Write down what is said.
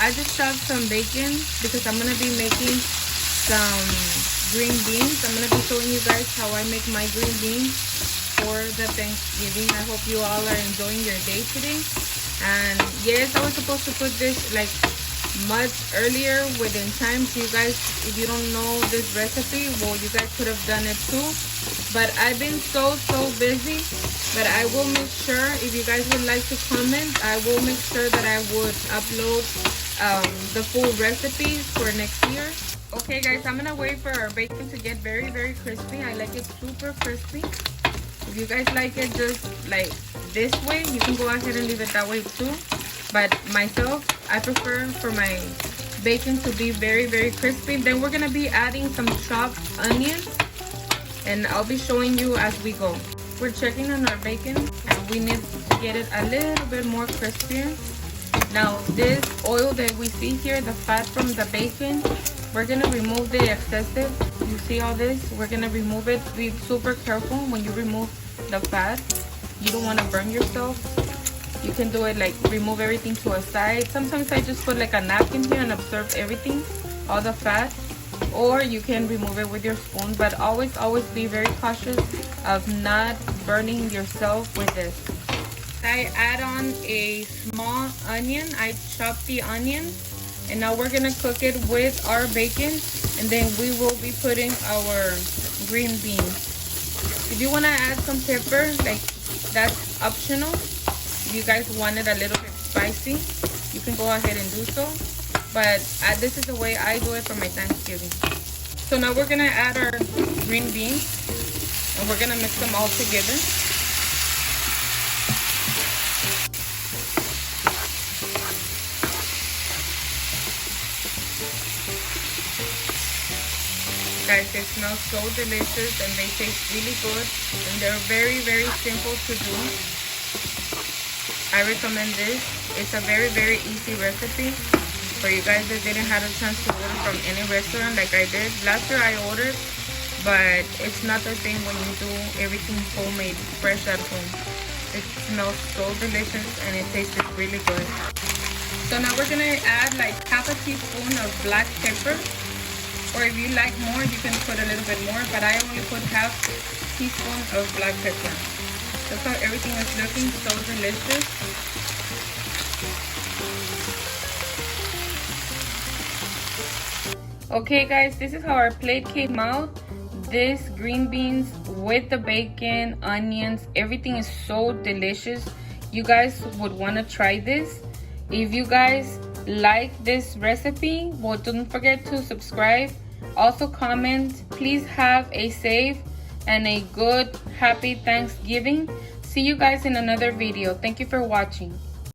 I just chopped some bacon because I'm gonna be making some green beans. I'm gonna be showing you guys how I make my green beans for the Thanksgiving. I hope you all are enjoying your day today. And yes, I was supposed to put this like much earlier within time, so you guys, if you don't know this recipe, well, you guys could have done it too, but I've been so busy. But I will make sure, if you guys would like to comment, I will make sure that I would upload the full recipe for next year. Okay guys, I'm gonna wait for our bacon to get very crispy. I like it super crispy. If you guys like it just like this way, you can go ahead and leave it that way too. But myself, I prefer for my bacon to be very crispy. Then we're gonna be adding some chopped onions, and I'll be showing you as we go. We're checking on our bacon, and we need to get it a little bit more crispier. Now this oil that we see here, the fat from the bacon, we're gonna remove the excessive. You see all this? We're gonna remove it. Be super careful when you remove the fat. You don't want to burn yourself. You can do it like remove everything to a side. Sometimes I just put like a napkin here and observe everything, all the fat. Or you can remove it with your spoon, but always be very cautious of not burning yourself with this. I add on a small onion. I chop the onion, and now we're gonna cook it with our bacon, and then we will be putting our green beans. If you want to add some pepper, like that's optional. If you guys want it a little bit spicy, you can go ahead and do so. But this is the way I do it for my Thanksgiving. So now we're gonna add our green beans, and we're gonna mix them all together. Guys, they smell so delicious and they taste really good, and they're very simple to do. I recommend this. It's a very easy recipe for you guys that didn't have a chance to order from any restaurant like I did. Last year I ordered, but it's not the same when you do everything homemade, fresh at home. It smells so delicious and it tastes really good. So now we're gonna add like half a teaspoon of black pepper. Or if you like more, you can put a little bit more, but I only put half teaspoon of black pepper. Look how everything is looking so delicious. Okay guys, this is how our plate came out. This green beans with the bacon, onions, everything is so delicious. You guys would want to try this. If you guys like this recipe, well, don't forget to subscribe. Also comment. Please have a safe and a good, happy Thanksgiving. See you guys in another video. Thank you for watching.